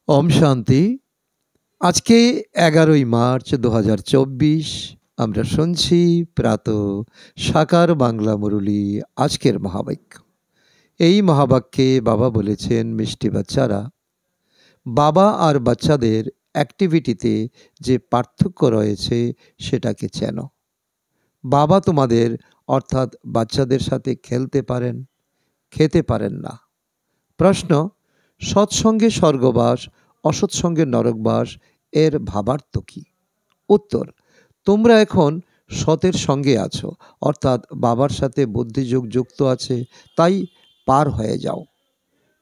ওম শান্তি। আজকে 11ই মার্চ 2024। আমরা শুনছি প্রাত সাকার বাংলা মুরলী। আজকের মহাবাক্য, এই মহাবাক্যে বাবা বলেছেন, মিষ্টি বাচ্চারা, বাবা আর বাচ্চাদের অ্যাক্টিভিটিতে যে পার্থক্য রয়েছে সেটাকে চেনো। বাবা তোমাদের অর্থাৎ বাচ্চাদের সাথে খেলতে পারেন, খেতে পারেন না। প্রশ্ন, সৎসঙ্গে স্বর্গবাস, অসৎসঙ্গে নরকবাস এর ভাবার্থ কী? উত্তর, তোমরা এখন সতের সঙ্গে আছো, অর্থাৎ বাবার সাথে বুদ্ধিযোগ যুক্ত আছে, তাই পার হয়ে যাও।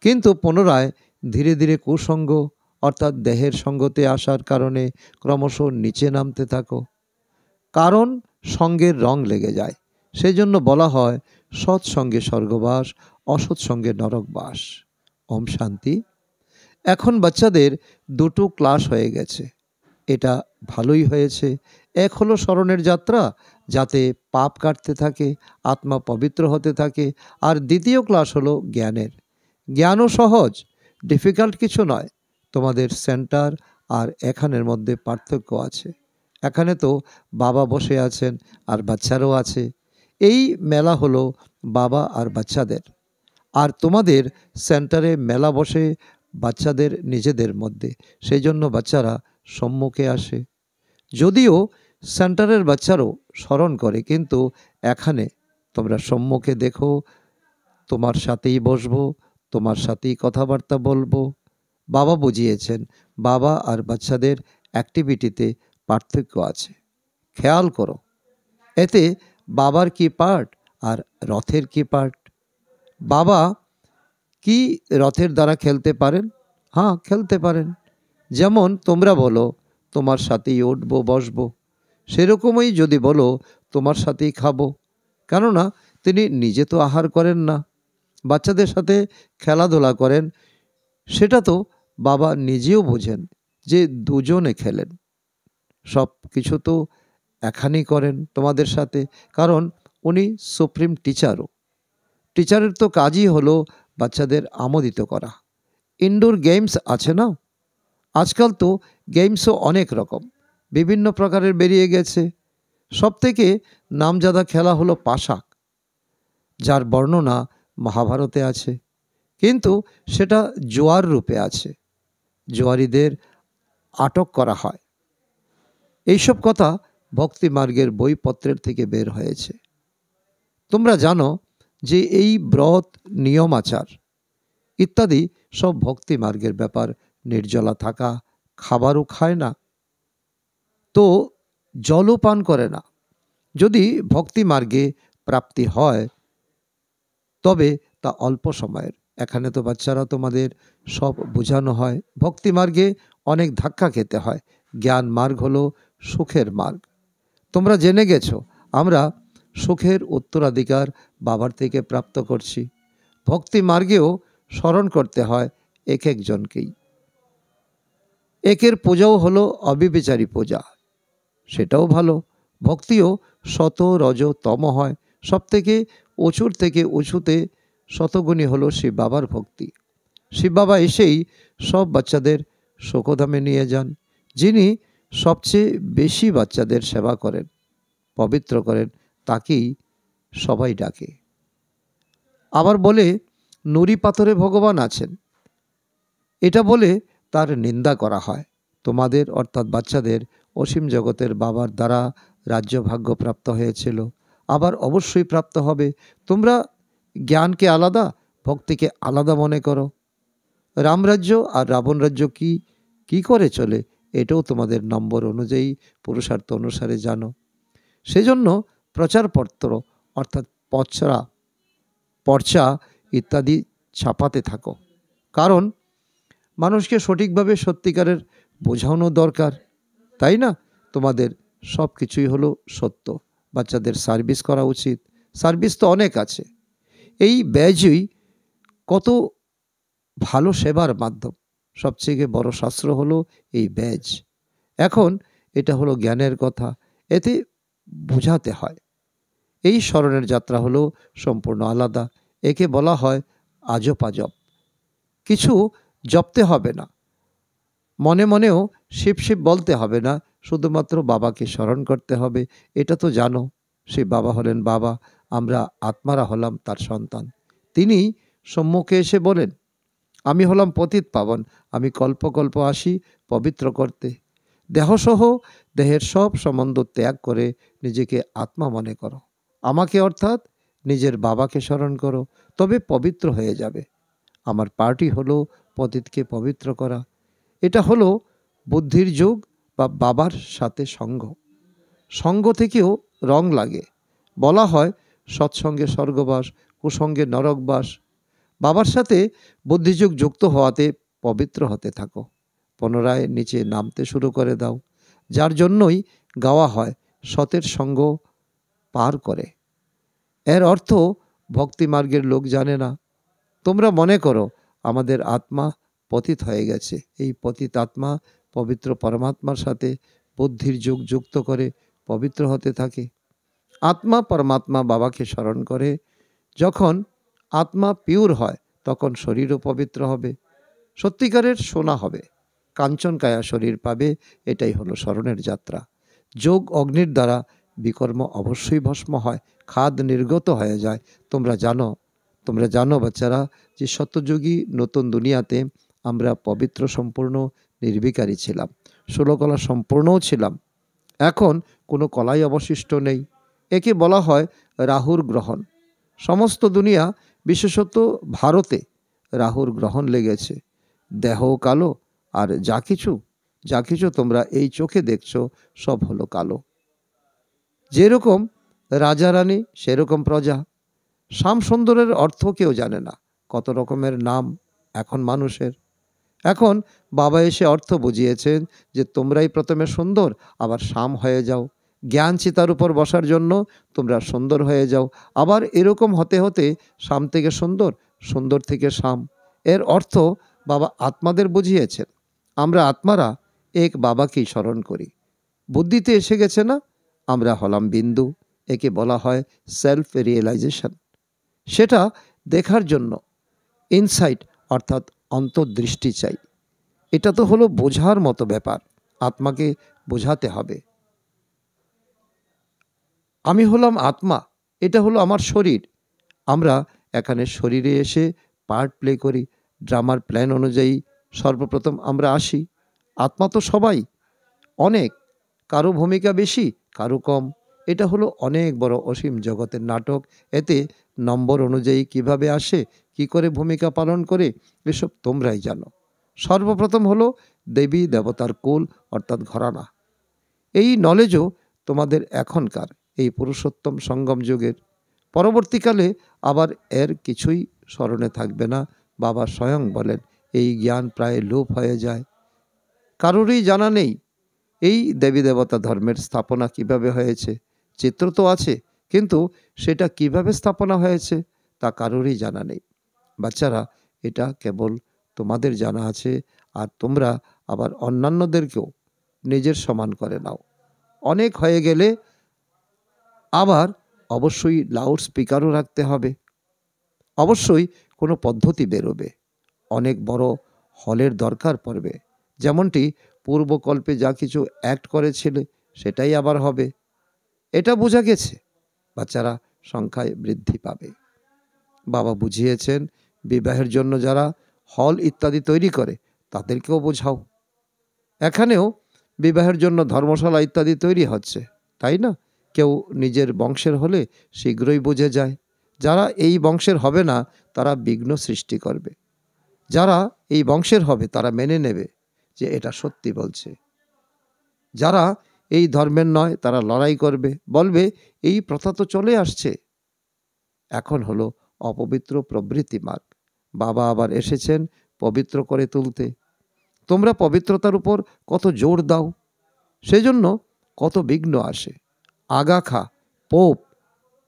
কিন্তু পুনরায় ধীরে ধীরে কুসঙ্গ অর্থাৎ দেহের সঙ্গতে আসার কারণে ক্রমশ নিচে নামতে থাকো, কারণ সঙ্গের রং লেগে যায়। সেই জন্য বলা হয় সৎসঙ্গে স্বর্গবাস, অসৎসঙ্গে নরকবাস। ওম শান্তি। এখন বাচ্চাদের দুটো ক্লাস হয়ে গেছে, এটা ভালোই হয়েছে। এক হলো স্মরণের যাত্রা, যাতে পাপ কাটতে থাকে, আত্মা পবিত্র হতে থাকে। আর দ্বিতীয় ক্লাস হলো জ্ঞানের। জ্ঞানও সহজ, ডিফিকাল্ট কিছু নয়। তোমাদের সেন্টার আর এখানের মধ্যে পার্থক্য আছে। এখানে তো বাবা বসে আছেন আর বাচ্চারাও আছে। এই মেলা হলো বাবা আর বাচ্চাদের। আর তোমাদের সেন্টারে মেলা বসে বাচ্চাদের নিজেদের মধ্যে, সেই জন্য বাচ্চারা সম্মুখে আসে। যদিও সেন্টারের বাচ্চারাও স্মরণ করে, কিন্তু এখানে তোমরা সম্মুখে দেখো, তোমার সাথেই বসবো, তোমার সাথেই কথাবার্তা বলবো। বাবা বুঝিয়েছেন বাবা আর বাচ্চাদের অ্যাক্টিভিটিতে পার্থক্য আছে। খেয়াল করো, এতে বাবার কি পার্ট আর রথের কি পার্ট। বাবা কি রথের দ্বারা খেলতে পারেন? হ্যাঁ, খেলতে পারেন। যেমন তোমরা বলো তোমার সাথেই উঠবো বসবো, সেরকমই যদি বলো তোমার সাথেই খাবো, কেননা তিনি নিজে তো আহার করেন না, বাচ্চাদের সাথে খেলাধুলা করেন। সেটা তো বাবা নিজেও বোঝেন যে দুজনে খেলেন, সব কিছু তো এখানেই করেন তোমাদের সাথে, কারণ উনি সুপ্রিম টিচারও। টিচারের তো কাজই হলো বাচ্চাদের আমোদিত করা। ইনডোর গেমস আছে না, আজকাল তো গেমসও অনেক রকম বিভিন্ন প্রকারের বেরিয়ে গেছে। সবথেকে নামজাদা খেলা হলো পাশাক, যার বর্ণনা মহাভারতে আছে, কিন্তু সেটা জোয়ার রূপে আছে, জোয়ারিদের আটক করা হয়। এইসব কথা ভক্তি মার্গের বইপত্রের থেকে বের হয়েছে। তোমরা জানো যে এই ব্রত, নিয়ম আচার ইত্যাদি সব ভক্তি মার্গের ব্যাপার। নির্জলা থাকা, খাবারও খায় না, তো জলও পান করে না। যদি ভক্তি মার্গে প্রাপ্তি হয় তবে তা অল্প সময়ের। এখানে তো বাচ্চারা তোমাদের সব বোঝানো হয়। ভক্তি মার্গে অনেক ধাক্কা খেতে হয়। জ্ঞান মার্গ হলো সুখের মার্গ। তোমরা জেনে গেছো আমরা সুখের উত্তরাধিকার বাবার থেকে প্রাপ্ত করছি। ভক্তি মার্গেও স্মরণ করতে হয় এক একজনকেই। একের পূজাও হলো অবিবেচারী পূজা, সেটাও ভালো। ভক্তিও শত রজ তম হয়। সব থেকে উঁচুর থেকে উঁচুতে শতগুণী হলো শিব বাবার ভক্তি। শিব বাবা এসেই সব বাচ্চাদের শোকধামে নিয়ে যান। যিনি সবচেয়ে বেশি বাচ্চাদের সেবা করেন, পবিত্র করেন, তাকেই সবাই ডাকে। আবার বলে নুড়ি পাথরে ভগবান আছেন, এটা বলে তার নিন্দা করা হয়। তোমাদের অর্থাৎ বাচ্চাদের অসীম জগতের বাবার দ্বারা রাজ্য ভাগ্য প্রাপ্ত হয়েছিল, আবার অবশ্যই প্রাপ্ত হবে। তোমরা জ্ঞানকে আলাদা, ভক্তিকে আলাদা মনে করো। রামরাজ্য আর রাবণ রাজ্য কি করে চলে, এটাও তোমাদের নম্বর অনুযায়ী, পুরুষার্থ অনুসারে জানো। সেজন্য প্রচারপত্র অর্থাৎ পর্চা ইত্যাদি ছাপাতে থাকো, কারণ মানুষকে সঠিকভাবে সত্যিকারের বোঝানো দরকার, তাই না? তোমাদের সব কিছুই হলো সত্য। বাচ্চাদের সার্ভিস করা উচিত। সার্ভিস তো অনেক আছে, এই ব্যাজই কত ভালো সেবার মাধ্যম। সবচেয়ে বড় শাস্ত্র হলো এই ব্যাজ। এখন এটা হলো জ্ঞানের কথা, এতে বোঝাতে হয়। এই স্মরণের যাত্রা হলো সম্পূর্ণ আলাদা। একে বলা হয় আজব আজব। কিছু জপতে হবে না, মনে মনেও শিব শিব বলতে হবে না, শুধুমাত্র বাবাকে স্মরণ করতে হবে। এটা তো জানো, সেই বাবা হলেন বাবা, আমরা আত্মারা হলাম তার সন্তান। তিনি সম্মুখে এসে বলেন, আমি হলাম পতিত পাবন, আমি কল্প কল্প আসি পবিত্র করতে। দেহসহ দেহের সব সম্বন্ধ ত্যাগ করে নিজেকে আত্মা মনে করো, আমাকে অর্থাৎ নিজের বাবাকে স্মরণ করো, তবে পবিত্র হয়ে যাবে। আমার পার্টি হলো পতিতকে পবিত্র করা। এটা হলো বুদ্ধির যোগ বা বাবার সাথে সঙ্গ। সঙ্গ থেকেও রং লাগে। বলা হয় সৎসঙ্গে স্বর্গবাস, কুসঙ্গে নরকবাস। বাবার সাথে বুদ্ধিযোগ যুক্ত হওয়াতে পবিত্র হতে থাকো, পুনরায় নিচে নামতে শুরু করে দাও। যার জন্যই গাওয়া হয় সতের সঙ্গ পার করে। এর অর্থ ভক্তিমার্গের লোক জানে না। তোমরা মনে করো আমাদের আত্মা পতিত হয়ে গেছে, এই পতিত আত্মা পবিত্র পরমাত্মার সাথে বুদ্ধির যোগ যুক্ত করে পবিত্র হতে থাকে। আত্মা পরমাত্মা বাবাকে স্মরণ করে। যখন আত্মা পিওর হয় তখন শরীরও পবিত্র হবে, সত্যিকারের সোনা হবে, কাঞ্চনকায়া শরীর পাবে। এটাই হলো স্মরণের যাত্রা। যোগ অগ্নির দ্বারা বিকর্ম অবশ্যই ভস্ম হয়, খাদ নির্গত হয়ে যায়। তোমরা জানো বাচ্চারা, যে সত্যযুগী নতুন দুনিয়াতে আমরা পবিত্র সম্পূর্ণ নির্বিকারী ছিলাম, 16 কলা সম্পূর্ণও ছিলাম। এখন কোনো কলাই অবশিষ্ট নেই। একে বলা হয় রাহুর গ্রহণ। সমস্ত দুনিয়া, বিশেষত ভারতে রাহুর গ্রহণ লেগেছে। দেহ কালো, আর যা কিছু তোমরা এই চোখে দেখছো সব হলো কালো। যেরকম রাজা রানী সেরকম প্রজা। শ্যাম সুন্দরের অর্থ কেউ জানে না, কত রকমের নাম এখন মানুষের। এখন বাবা এসে অর্থ বুঝিয়েছেন যে তোমরাই প্রথমে সুন্দর, আবার শ্যাম হয়ে যাও। জ্ঞান চিতার উপর বসার জন্য তোমরা সুন্দর হয়ে যাও, আবার এরকম হতে হতে শ্যাম থেকে সুন্দর, সুন্দর থেকে শ্যাম। এর অর্থ বাবা আত্মাদের বুঝিয়েছেন। আমরা আত্মারা এক বাবাকেই স্মরণ করি। বুদ্ধিতে এসে গেছে না, আমরা হলাম বিন্দু। একে বলা হয় সেলফ রিয়েলাইজেশন। সেটা দেখার জন্য ইনসাইট অর্থাৎ অন্তর্দৃষ্টি চাই। এটা তো হলো বোঝার মতো ব্যাপার, আত্মাকে বোঝাতে হবে। আমি হলাম আত্মা, এটা হলো আমার শরীর। আমরা এখানে শরীরে এসে পার্ট প্লে করি। ড্রামার প্ল্যান অনুযায়ী সর্বপ্রথম আমরা আসি। আত্মা তো সবাই, অনেক, কারো ভূমিকা বেশি, কারো কম। এটা হলো অনেক বড় অসীম জগতের নাটক। এতে নম্বর অনুযায়ী কিভাবে আসে, কি করে ভূমিকা পালন করে, এসব তোমরাই জানো। সর্বপ্রথম হলো দেবী দেবতার কুল অর্থাৎ ঘরানা। এই নলেজও তোমাদের এখনকার এই পুরুষোত্তম সঙ্গম যুগের। পরবর্তীকালে আবার এর কিছুই স্মরণে থাকবে না। বাবা স্বয়ং বলেন এই জ্ঞান প্রায় লোপ হয়ে যায়। কারোরই জানা নেই এই দেবী দেবতা ধর্মের স্থাপনা কিভাবে হয়েছে। চিত্র তো আছে, কিন্তু সেটা কিভাবে স্থাপনা হয়েছে তা কারোরই জানা নেই। বাচ্চারা, এটা কেবল তোমাদের জানা আছে, আর তোমরা আবার অন্যান্যদেরকেও নিজের সমান করে নাও। অনেক হয়ে গেলে আবার অবশ্যই লাউড স্পিকারও রাখতে হবে। অবশ্যই কোনো পদ্ধতি বেরোবে, অনেক বড় হলের দরকার পড়বে। যেমনটি পূর্বকল্পে যা কিছু অ্যাক্ট করেছিলে সেটাই আবার হবে। এটা বোঝা গেছে, বাচ্চারা সংখ্যায় বৃদ্ধি পাবে। বাবা বুঝিয়েছেন বিবাহের জন্য যারা হল ইত্যাদি তৈরি করে তাদেরকেও বোঝাও। এখানেও বিবাহের জন্য ধর্মশালা ইত্যাদি তৈরি হচ্ছে, তাই না? কেউ নিজের বংশের হলে শীঘ্রই বুঝে যায়। যারা এই বংশের হবে না তারা বিঘ্ন সৃষ্টি করবে। যারা এই বংশের হবে তারা মেনে নেবে যে এটা সত্যি বলছে। যারা এই ধর্মের নয় তারা লড়াই করবে, বলবে এই প্রথা তো চলে আসছে। এখন হলো অপবিত্র প্রবৃত্তি মার্গ। বাবা আবার এসেছেন পবিত্র করে তুলতে। তোমরা পবিত্রতার উপর কত জোর দাও, সেজন্য কত বিঘ্ন আসে। আগা খা, পোপ,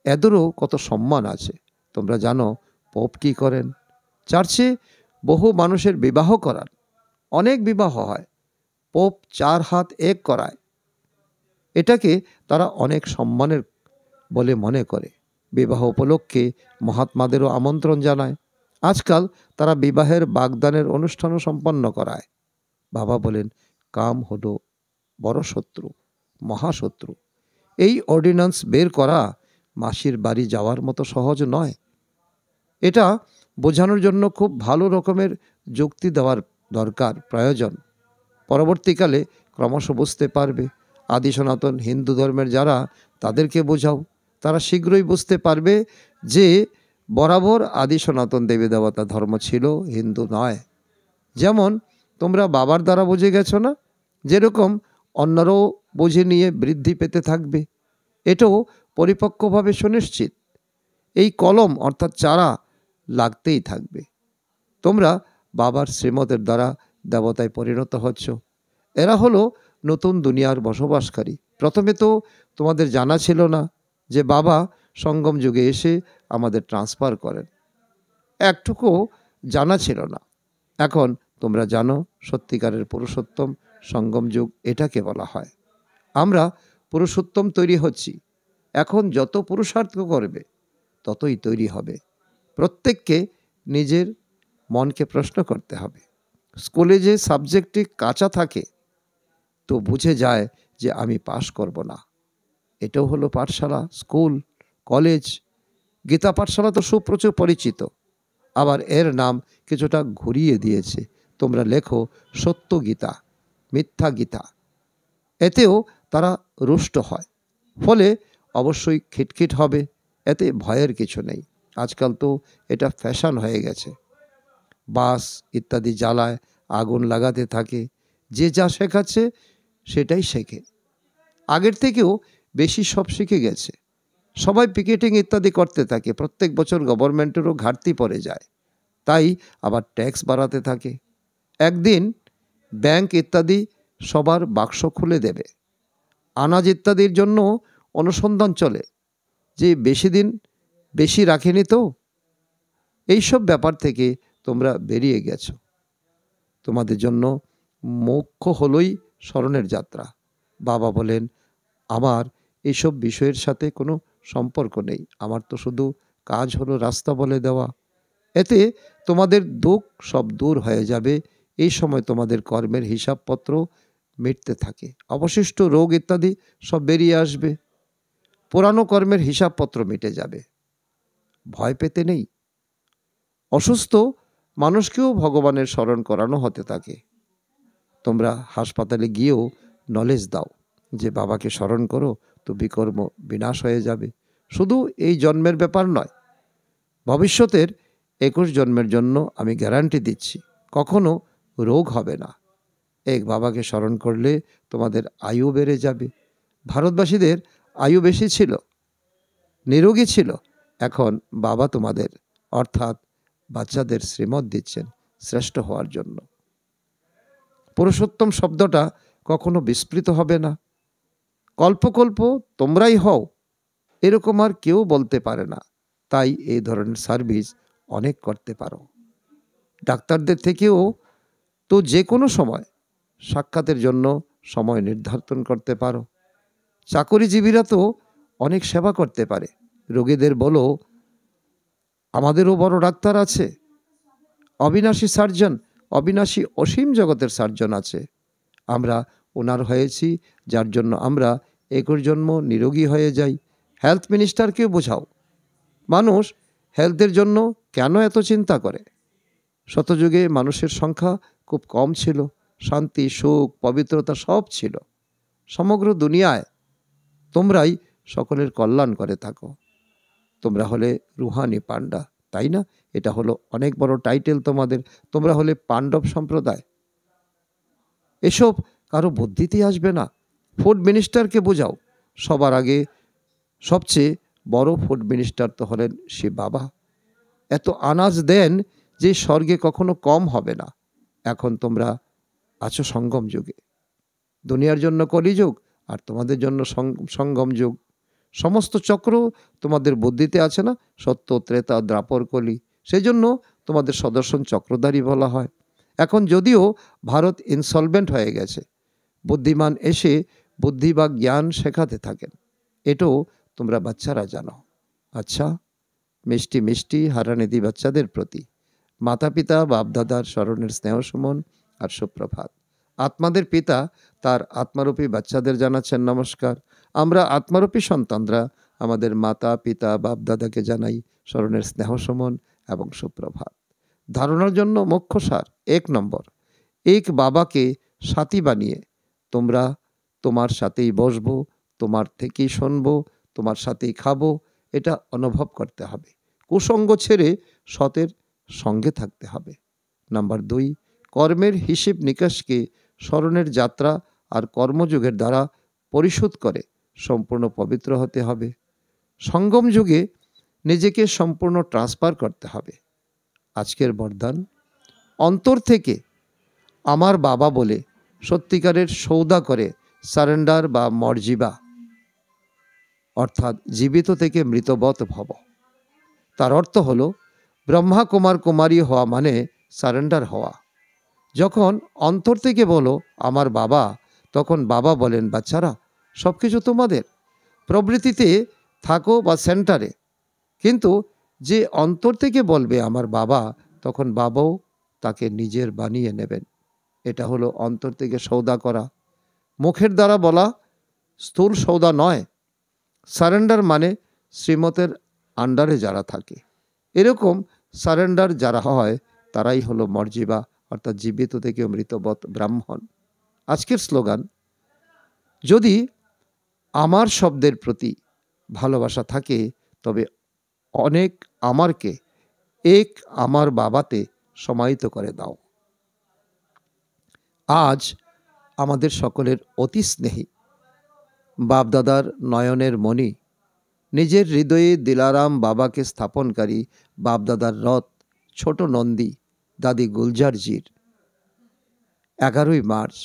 এদেরও কত সম্মান আছে। তোমরা জানো পোপ কী করেন? চার্চে বহু মানুষের বিবাহ করান, অনেক বিবাহ হয়। পোপ 4 হাত এক করায়। এটাকে তারা অনেক সম্মানের বলে মনে করে। বিবাহ উপলক্ষে মহাত্মাদেরও আমন্ত্রণ জানায়। আজকাল তারা বিবাহের বাগদানের অনুষ্ঠানও সম্পন্ন করায়। বাবা বলেন, কাম হলো বড় শত্রু, মহাশত্রু। এই অর্ডিন্যান্স বের করা মাসির বাড়ি যাওয়ার মতো সহজ নয়। এটা বোঝানোর জন্য খুব ভালো রকমের যুক্তি দেওয়ার দরকার, প্রয়োজন। পরবর্তীকালে ক্রমশ বুঝতে পারবে। আদি সনাতন হিন্দু ধর্মের যারা, তাদেরকে বোঝাও, তারা শীঘ্রই বুঝতে পারবে যে বরাবর আদি সনাতন দেবী দেবতা ধর্ম ছিল, হিন্দু নয়। যেমন তোমরা বাবার দ্বারা বুঝে গেছো না, যেরকম অন্যরাও বুঝে নিয়ে বৃদ্ধি পেতে থাকবে। এটাও পরিপক্কভাবে সুনিশ্চিত। এই কলম অর্থাৎ চারা লাগতেই থাকবে। তোমরা বাবার শ্রীমতের দ্বারা দেবতায় পরিণত হচ্ছ। এরা হলো নতুন দুনিয়ার বসবাসকারী। প্রথমে তো তোমাদের জানা ছিল না যে বাবা সঙ্গম যুগে এসে আমাদের ট্রান্সফার করেন, একটুকু জানা ছিল না। এখন তোমরা জানো সত্যিকারের পুরুষোত্তম সঙ্গম যুগ এটাকে বলা হয়। আমরা পুরুষোত্তম তৈরি হচ্ছি। এখন যত পুরুষার্থ করবে ততই তৈরি হবে। প্রত্যেককে নিজের মনকে প্রশ্ন করতে হবে। স্কুলে যে সাবজেক্টটি কাঁচা থাকে তো বুঝে যায় যে আমি পাশ করব না। এটাও হলো পাঠশালা, স্কুল, কলেজ। গীতা পাঠশালা তো সুপ্রচুর পরিচিত, আবার এর নাম কিছুটা ঘুরিয়ে দিয়েছে। তোমরা লেখো সত্য গীতা, মিথ্যা গীতা। এতেও তারা রুষ্ট হয়, ফলে অবশ্যই খিটখিট হবে। এতে ভয়ের কিছু নেই। আজকাল তো এটা ফ্যাশন হয়ে গেছে। বাস ইত্যাদি জ্বালায়, আগুন লাগাতে থাকে। যে যা শেখাচ্ছে সেটাই শেখে। আগের থেকেও বেশি সব শিখে গেছে। সবাই পিকেটিং ইত্যাদি করতে থাকে। প্রত্যেক বছর গভর্নমেন্টেরও ঘাটতি পড়ে যায়, তাই আবার ট্যাক্স বাড়াতে থাকে। একদিন ব্যাংক ইত্যাদি সবার বাক্স খুলে দেবে। আনাজ ইত্যাদির জন্য অনুসন্ধান চলে যে বেশি রাখেনি তো। এইসব ব্যাপার থেকে তোমরা বেরিয়ে গেছো। তোমাদের জন্য মুখ্য হলোই স্মরণের যাত্রা। বাবা বলেন, আমার এইসব বিষয়ের সাথে কোনো সম্পর্ক নেই। আমার তো শুধু কাজ হলো রাস্তা বলে দেওয়া। এতে তোমাদের দুঃখ সব দূর হয়ে যাবে। এই সময় তোমাদের কর্মের হিসাবপত্র মিটতে থাকে। অবশিষ্ট রোগ ইত্যাদি সব বেরিয়ে আসবে। পুরানো কর্মের হিসাবপত্র মিটে যাবে। ভয় পেতে নেই। অসুস্থ মানুষকেও ভগবানের স্মরণ করানো হতে থাকে। তোমরা হাসপাতালে গিয়েও নলেজ দাও যে বাবাকে স্মরণ করো তো বিকর্ম বিনাশ হয়ে যাবে। শুধু এই জন্মের ব্যাপার নয়, ভবিষ্যতের 21 জন্মের জন্য আমি গ্যারান্টি দিচ্ছি, কখনো রোগ হবে না। এক বাবাকে স্মরণ করলে তোমাদের আয়ু বেড়ে যাবে। ভারতবাসীদের আয়ু বেশি ছিল, নিরোগী ছিল। এখন বাবা তোমাদের অর্থাৎ বাচ্চাদের শ্রীমত দিচ্ছেন শ্রেষ্ঠ হওয়ার জন্য। পুরুষোত্তম শব্দটা কখনো বিস্মৃত হবে না। কল্পকল্প তোমরাই হও এরকম আর কেউ বলতে পারে না। তাই এই ধরনের সার্ভিস অনেক করতে পারো। ডাক্তারদের থেকেও তো যে কোনো সময় সাক্ষাতের জন্য সময় নির্ধারণ করতে পারো। চাকরিজীবীরা তো অনেক সেবা করতে পারে। রোগীদের বলো, আমাদেরও বড় ডাক্তার আছে, অবিনাশী সার্জন, অবিনাশী অসীম জগতের সার্জন আছে। আমরা ওনার হয়েছি, যার জন্য আমরা 21 জন্ম নিরোগী হয়ে যাই। হেলথ মিনিস্টারকে বোঝাও, মানুষ হেলথের জন্য কেন এত চিন্তা করে। শতযুগে মানুষের সংখ্যা খুব কম ছিল, শান্তি, সুখ, পবিত্রতা সব ছিল। সমগ্র দুনিয়ায় তোমরাই সকলের কল্যাণ করে থাকো। তোমরা হলে রুহানি পান্ডা, তাই না? এটা হলো অনেক বড় টাইটেল তোমাদের। তোমরা হলে পাণ্ডব সম্প্রদায়। এসব কারো বুদ্ধিতেই আসবে না। ফুড মিনিস্টারকে বোঝাও, সবার আগে সবচেয়ে বড় ফুড মিনিস্টার তো হলেন শিব বাবা। এত আনাজ দেন যে স্বর্গে কখনো কম হবে না। এখন তোমরা আছো সঙ্গম যুগে। দুনিয়ার জন্য কলিযুগ, আর তোমাদের জন্য সঙ্গম যুগ। সমস্ত চক্র তোমাদের বুদ্ধিতে আছে না, সত্য, ত্রেতা, দ্রাপর, কলি। সেই জন্য তোমাদের সদর্শন চক্রধারী বলা হয়। এখন যদিও ভারত ইনসলভেন্ট হয়ে গেছে, বুদ্ধিমান এসে বুদ্ধি বা জ্ঞান শেখাতে থাকেন। এটাও তোমরা বাচ্চারা জানো। আচ্ছা, মিষ্টি মিষ্টি হারানিধি বাচ্চাদের প্রতি মাতা পিতা বাপদাদার স্মরণের স্নেহ সুমন আর সুপ্রভাত। আত্মাদের পিতা তার আত্মারূপী বাচ্চাদের জানাচ্ছেন নমস্কার। আমরা আত্মারূপী সন্তানরা আমাদের মাতা পিতা বাপদাদাকে জানাই স্মরণের স্নেহ সমন এবং সুপ্রভাত। ধারণার জন্য মুখ্য সার 1 নম্বর, এক বাবাকে সাথী বানিয়ে তোমরা তোমার সাথেই বসবো, তোমার থেকেই শুনবো, তোমার সাথেই খাবো, এটা অনুভব করতে হবে। কুসঙ্গ ছেড়ে সতের সঙ্গে থাকতে হবে। নাম্বার 2, কর্মের হিসেব নিকাশকে স্মরণের যাত্রা আর কর্মযোগের দ্বারা পরিশোধ করে সম্পূর্ণ পবিত্র হতে হবে। সঙ্গম যুগে নিজেকে সম্পূর্ণ ট্রান্সফার করতে হবে। আজকের বরদান, অন্তর থেকে আমার বাবা বলে সত্যিকারের সৌদা করে সারেন্ডার বা মর্জিবা, অর্থাৎ জীবিত থেকে মৃতবৎ ভব। তার অর্থ হলো ব্রহ্মা কুমার কুমারী হওয়া মানে সারেন্ডার হওয়া। যখন অন্তর থেকে বলো আমার বাবা, তখন বাবা বলেন বাচ্চারা সব কিছু তোমাদের, প্রবৃত্তিতে থাকো বা সেন্টারে। কিন্তু যে অন্তর থেকে বলবে আমার বাবা, তখন বাবাও তাকে নিজের বানিয়ে নেবেন। এটা হলো অন্তর থেকে সৌদা করা। মুখের দ্বারা বলা স্থূল সৌদা নয়। সারেন্ডার মানে শ্রীমতের আন্ডারে যারা থাকে, এরকম সারেন্ডার যারা হয় তারাই হলো মর্জিবা, অর্থাৎ জীবিত থেকে মৃতবৎ ব্রাহ্মণ। আজকের স্লোগান, যদি আমার শব্দের প্রতি ভালোবাসা থাকে তবে অনেক আমারকে এক আমার বাবাতে সমাহিত করে দাও। আজ আমাদের সকলের অতি স্নেহী বাপদাদার নয়নের মণি, নিজের হৃদয়ে দিলারাম বাবাকে স্থাপনকারী বাপদাদার রথ ছোট নন্দী দাদি গুলজারজির 11ই মার্চ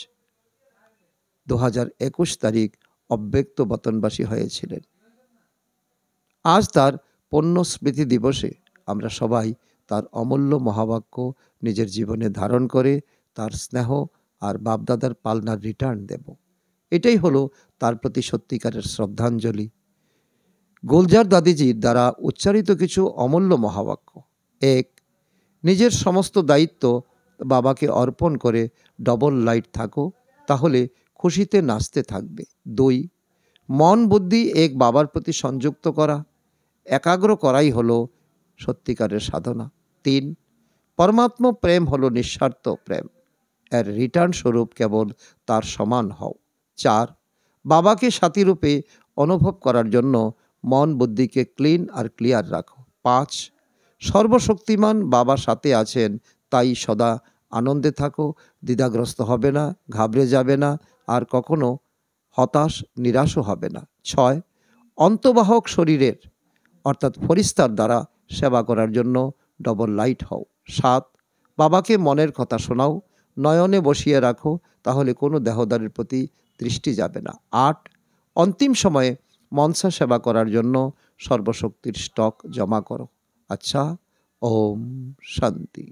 2021 তারিখ অব্যক্ত বতনবাসী হয়েছিলেন। আজ তার পুণ্য স্মৃতি দিবসে আমরা সবাই তার অমূল্য মহাবাক্য নিজের জীবনে ধারণ করে তার স্নেহ আর বাপদাদার পালনার রিটার্ন দেব। এটাই হলো তার প্রতি সত্যিকারের শ্রদ্ধাঞ্জলি। গুলজার দাদিজির দ্বারা উচ্চারিত কিছু অমূল্য মহাবাক্য। 1, নিজের সমস্ত দায়িত্ব বাবাকে অর্পণ করে ডবল লাইট থাকো, তাহলে খুশিতে নাচতে থাকবে। 2, মন বুদ্ধি এক বাবার প্রতি সংযুক্ত করা, একাগ্র করাই হলো সত্যিকারের সাধনা। 3, পরমাত্ম প্রেম হলো নিঃস্বার্থ প্রেম, এর রিটার্ন স্বরূপ কেবল তার সমান হও। 4, বাবাকে সাথীরূপে অনুভব করার জন্য মন বুদ্ধিকে ক্লিন আর ক্লিয়ার রাখো। 5, সর্বশক্তিমান বাবা সাথে আছেন, তাই সদা আনন্দে থাকো, দ্বিধাগ্রস্ত হবে না, ঘাবড়ে যাবে না, আর কখনো হতাশ নিরাশও হবে না। 6, অন্তবাহক শরীরের অর্থাৎ ফরিস্তার দ্বারা সেবা করার জন্য ডবল লাইট হও। 7, বাবাকে মনের কথা শোনাও, নয়নে বসিয়ে রাখো, তাহলে কোনো দেহদারের প্রতি দৃষ্টি যাবে না। 8, অন্তিম সময়ে মনসা সেবা করার জন্য সর্বশক্তির স্টক জমা করো। আচ্ছা, ওম শান্তি।